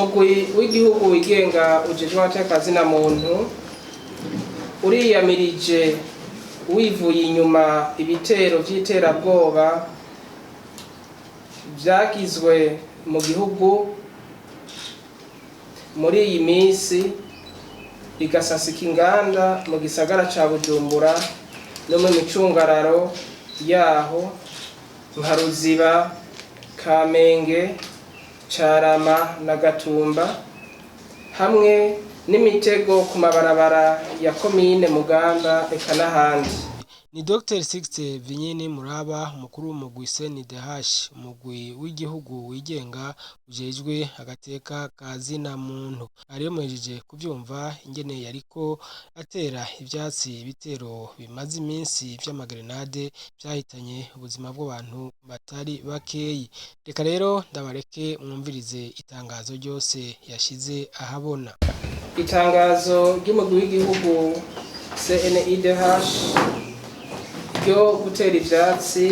umugwi w'igihugu wigenga ujejwe amateka na muntu uriyamirije wivuye inyuma ibitero vy'iterabwoba vyagizwe mu gihugu muri iyi minsi bigasasika inganda mu gisagara ca Bujumbura no mu micungararo yaho nka Ruziba, Kamenge, Carama na Gatumba, hamwe n'imitego ku mabarabara ya komine Mugamba eka n'ahandi. Ni Dr. Sixte Vinyini Muraba, umukuru w'umugwi CNDH, umugwi w'igihugu wigenga ujejwe agateka ka zina muntu. Ariyemejeje kuvyumva ingene yariko atera ivyatsi ibitero bimaze iminsi vy'amagrenade vyahitanye ubuzima bw'abantu batari bakeyi. Reka rero ndabareke mwumvirize itangazo ryose yashize ahabona. Itangazo ry'umugwi w'igihugu CNDH ryo gutera ivyatsi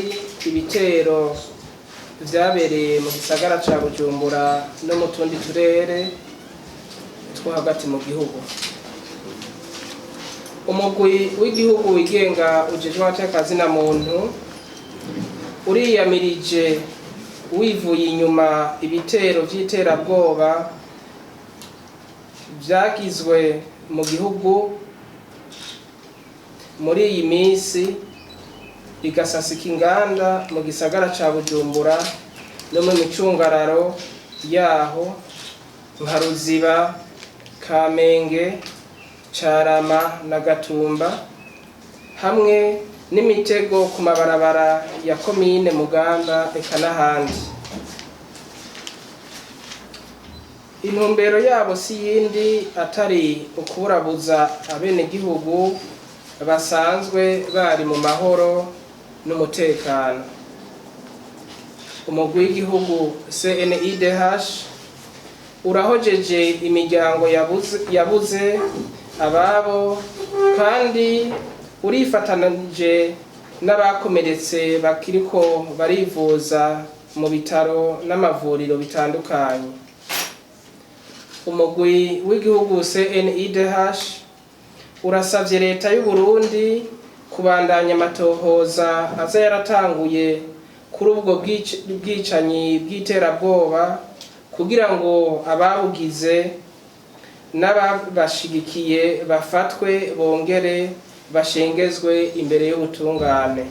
ibitero vyabereye mu gisagara ca Bujumbura no mu tundi turere two hagati mu gihugu. Umugwi w'igihugu wigenga ujejwe amateka na muntu uriyamirije wivuye inyuma ibitero vy'iterabwoba vyagizwe mu gihugu muri iyi minsi bigasasika inganda mu gisagara ca Bujumbura no mu micungararo yaho nka Ruziba, Kamenge, Carama na Gatumba, hamwe n'imitego ku mabarabara ya komine Mugamba eka n'ahandi. Intumbero yabo si yindi atari ukurabuza abenegihugu basanzwe bari mu mahoro n'umutekano. Umugwi w'igihugu CNDH urahojeje imiryango yabuze ababo kandi urifatanije n'abakomeretse bakiriko barivuza mu bitaro n'amavuriro bitandukanye. Umugwi w'igihugu CNDH urasavye leta y'u Burundi kubandanya amatohoza aza yaratanguye kuri ubwo bwicanyi bw'iterabwoba kugira ngo ababugize n'ababashigikiye bafatwe bongere bashengezwe imbere y'ubutungane.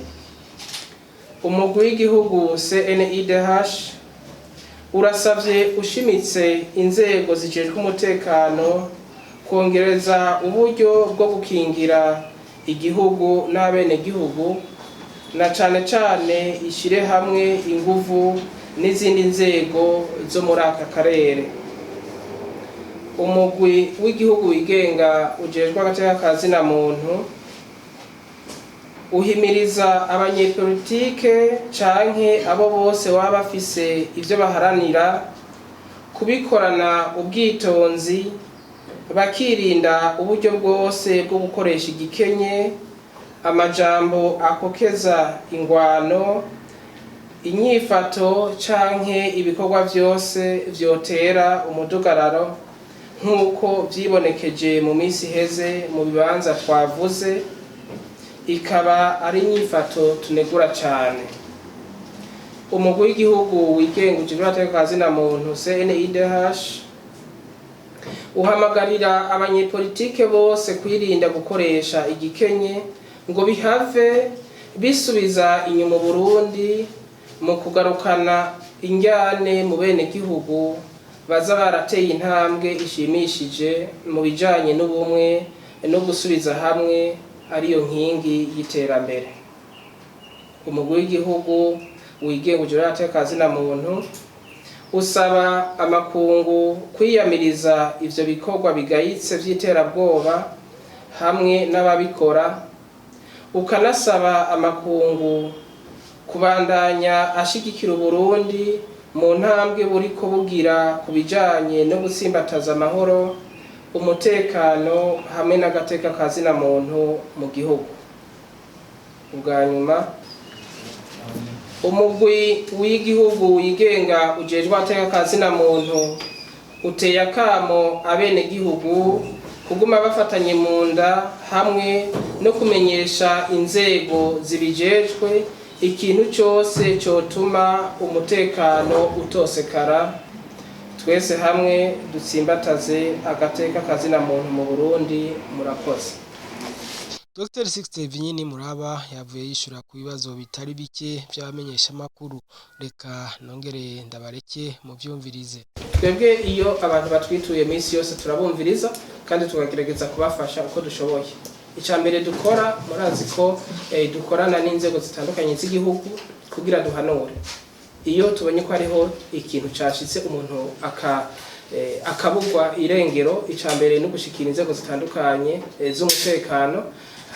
Umugwi w'igihugu CNDH urasavye ushimitse inzego zijejwe umutekano kongereza uburyo bwo gukingira igihugu n'abenegihugu, na cane cane ishire hamwe inguvu n'izindi nzego zo muri aka karere. Umugwi w'igihugu wigenga ujejwe agateka ka zina muntu uhimiriza abanyepolitike canke abo bose baba bafise ivyo baharanira kubikorana ubwitonzi, bakirinda uburyo bwose bwo gukoresha igikenye, amajambo akokeza ingwano, inyifato canke ibikorwa vyose vyotera umudugararo nk'uko vyibonekeje mu minsi iheze mu bibanza twavuze, ikaba ari inyifato tunegura cane. Umugwi w'igihugu wigenga ujejwe agateka ka zina muntu CNDH uhamagarira abanyepolitike bose kwirinda gukoresha igikenye ngo bihave bisubiza inyuma Burundi mu kugarukana injyane mu bene gihugu baza barateye intambwe ishimishije mu bijanye n'ubumwe no gusubiza hamwe ariyo nkingi y'iterambere. Umugwi w'igihugu wigenga ujejwe agateka ka zina muntu usaba amakungu kwiyamiriza ivyo bikorwa bigayitse vy'iterabwoba hamwe n'ababikora, ukanasaba amakungu kubandanya ashigikira Uburundi mu ntambwe buriko bugira ku bijanye no gutsimbataza amahoro, umutekano hamwe n'agateka ka zina muntu mu gihugu. Ubwa nyuma, umugwi w'igihugu wigenga ujejwe agateka ka zina muntu uteye akamo abenegihugu kuguma bafatanye mu nda hamwe no kumenyesha inzego zibijejwe ikintu cyose cyotuma umutekano utosekara. Twese hamwe dutsimbataze agateka kazina muntu mu Burundi. Murakoze. Dr. Sixte Vinyini Muraba yavuye yishura ku bibazo bitari bike by'abamenyesha makuru. Reka nongere ndabareke mu byumvirize. Twebwe iyo abantu batwituye minsi yose turabumviriza kandi tukagerageza kubafasha uko dushoboye. Icambere dukora murazi ko dukorana n'inzego zitandukanye z'igihugu kugira duhanure. Iyo tubonye ko hariho ikintu cashitse umuntu akabugwa irengero, icambere no gushikira inzego zitandukanye z'umutekano,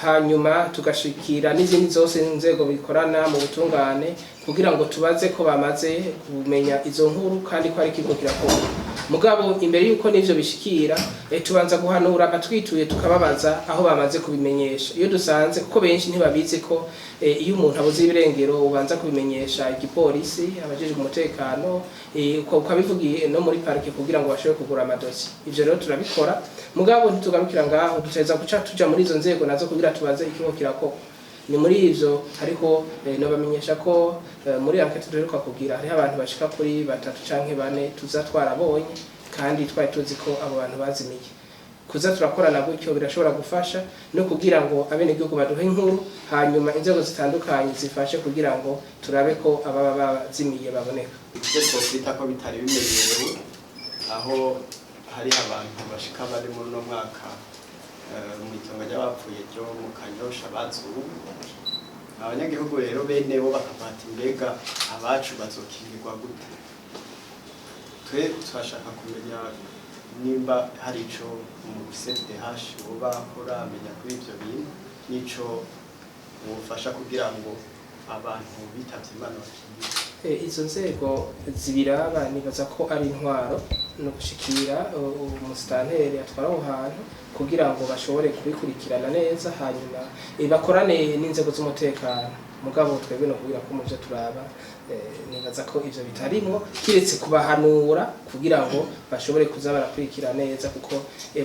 hanyuma tugashikira n'izindi zose inzego bikorana mu butungane kugira ngo tubaze ko bamaze kumenya izo nkuru kandi ko ari kigo kirakora. Mugabo imbere yuko nivyo bishikira tubanza guhanura abatwituye tukababaza aho bamaze kubimenyesha. Iyo dusanze kuko benshi ntibabizi ko iyo umuntu abuze ibirengero ubanza kubimenyesha igipolisi, abajeje umutekano, ukabivugiye no muri parike kugira ngo bashobore kugura amadosi. Ivyo rero turabikora, mugabo ntitugarukira ngaho, duteza guca tuja muri izo nzego nazo kugira tubaze ikigo kirakora. Ni muri ivyo hariho nabamenyesha ko muri enquête duheruka kugira hariho abantu bashika kuri 3 canke 4 tuza twarabonye kandi twari tuzi ko abo bantu bazimiye. Kuza turakorana gutyo birashobora gufasha no kugira ngo abenegihugu baduhe inkuru, hanyuma inzego zitandukanye zifashe kugira ngo turabe ko ababa bazimiye baboneka. Icyo twita ko bitari bimenyerewe aho hari abantu bashika bari muri no mwaka mu itongo ry'abapfuye ryo mu Kanyosha bazubu. Abanyagihugu rero bene bo bakafata imbega abacu bazokingirwa gute. Twe twashaka kumenya nimba hari ico mu CDH uba uramenya kuri ivyo bintu nico ubufasha kugira ngo abantu bitavye Imana bakingirwe. Izo nzego zibiraba nibaza ko ari intwaro no gushikira umusitanteri atwara aho hantu kugira ngo bashobore kubikurikirana neza, hanyuma bakorane n'inzego z'umutekano. Mugabo twebwe no kugira ko muvyo turaba nibaza ko ivyo bitarimo kiretse kubahanura kugira ngo bashobore kuza barakurikira neza, kuko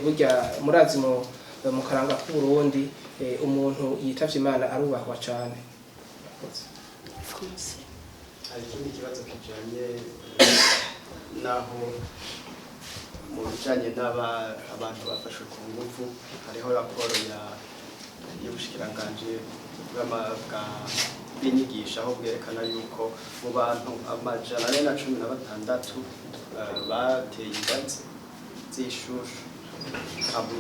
burya murazi mu karanga k'u Burundi umuntu yitavye Imana arubahwa cane. Hari ikindi kibazo kijanye naho mu bijanye abantu bafashwe ku nguvu, hariho raporo y'ubushikiranganje bw'inyigisho aho bwerekana yuko mu bantu 116 bateye ingazi z'ishushu,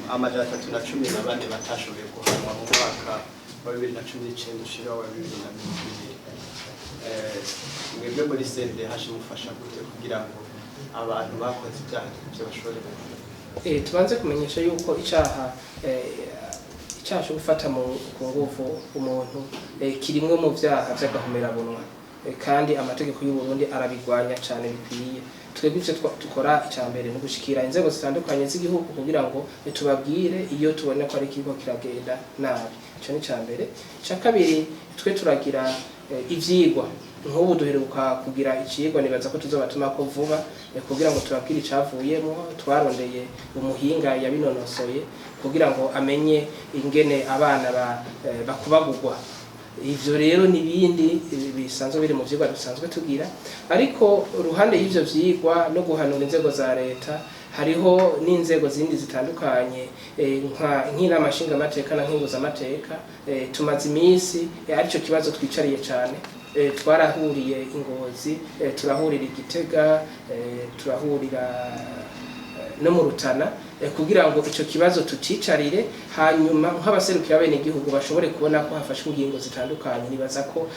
314 batashoboye guhanwa mu mwaka wa 2019 ushira wa 2020. Mwebwe muri CNDH mufasha gute kugira ngo abantu bakoze ibyaha byo bashobore gukora? Tubanze kumenyesha yuko icyaha cyo gufata mu nguvu umuntu kirimwe mu byaha by'agahomerabunwa, kandi amategeko y'u Burundi arabigwanya cyane bikwiye. Twebwe icyo dukora icyambere no gushikira inzego zitandukanye z'igihugu kugira ngo tubabwire iyo tubona ko ari ikigo kiragenda nabi. Ico ni cyambere. Cya kabiri twe turagira ivyigwa. Nk'ubu duheruka kugira ikigwa nibaza ko tuzobatuma ko vuba kugira ngo tubabwire icavuyemo. Twarondeye umuhinga yabinonosoye kugira ngo amenye ingene abana bakubagurwa. Ivyo rero nibindi bisanzwe biri mu vyigwa dusanzwe tugira, ariko ruhande y'ivyo vyigwa no guhanura inzego za leta hariho n'inzego zindi zitandukanye nk'inama nshingamateka na nkenguzamateka. Tumaze iminsi arico kibazo twicariye cyane. Twarahuriye Ingozi, turahurira Igitega, turahurira no mu Rutana kugira ngo ico kibazo tucicarire, hanyuma nk'abaserukira bene igihugu bashobore kubona ko hafashwe ingingo zitandukanye. Nibaza ko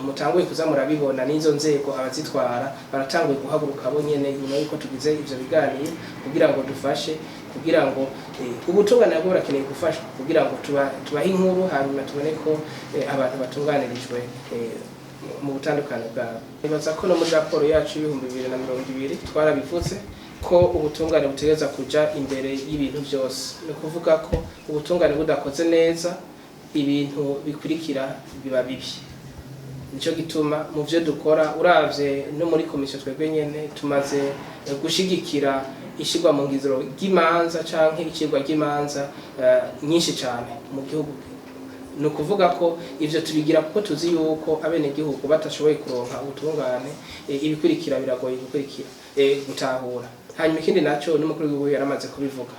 mutanguye kuza murabibona n'izo nzego abazitwara baratanguye guhaguruka bo nyene nyuma yuko tugize ivyo biganiro kugira ngo dufashe, kugira ngo ubutungane bwo burakeneye gufashwa kugira ngo tubahe inkuru, hanyuma tubone ko abantu batunganirijwe mu butandukane bwabo. Nibaza ko no muri raporo yacu y'ibihumbi 2020 twarabivuze ko ubutungane butegeza kuja imbere y'ibintu byose. No kuvuga ko ubutungane budakoze neza ibintu bikurikira biba bibi. nico gituma mu byo dukora uravye no muri komisiyo twebwe nyene tumaze gushigikira ishigwa mu ngiziro ry'imanza canke ikigwa ry'imanza nyinshi cyane mu gihugu. Ni ukuvuga ko ivyo tubigira kuko tuzi yuko abene gihugu batashoboye kuronka ubutungane ibikurikira biragoye gukurikira gutahura. Hanyuma ikindi naco n'umukuru w'igihugu yaramaze kubivuga,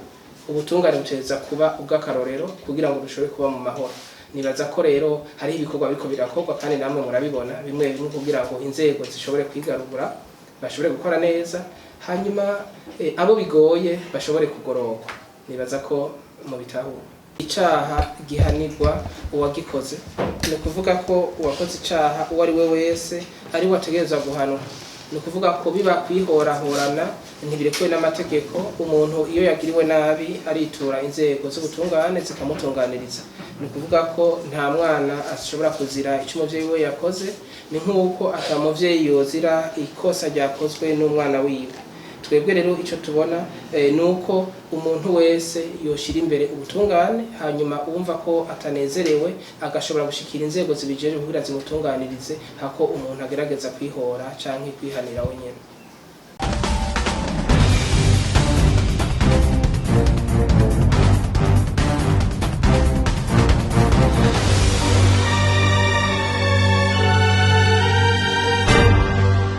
ubutungane buteza kuba ubw'akarorero kugira ngo dushobore kuba mu mahoro. Nibaza ko rero hari ibikorwa biko birakorwa kandi namwe murabibona bimwe bimwe kugira ngo inzego zishobore kwigarura bashobore gukora neza, hanyuma abo bigoye bashobore kugororwa. Nibaza ko mu bitahura icaha gihanirwa uwagikoze, ni kuvuga ko uwakoze icaha uwo ari we wese ari wategerezwa guhanwa. Ni kuvuga ko biba kwihorahorana ntibirekuwe n'amategeko. Umuntu iyo yagiriwe nabi aritura inzego z'ubutungane zikamutunganiriza. Ni kuvuga ko nta mwana ashobora kuzira icyo umuvyeyi we yakoze, ni nk'uko atamuvyeyi yozira ikosa ryakozwe n'umwana wiwe. Twebwe rero icyo tubona nuko umuntu wese yoshira imbere ubutungane, hanyuma umva ko atanezerewe agashobora gushikira inzego zibijeje kugira zimutunganirize hako umuntu agerageza kwihora canke kwihanira wenyene.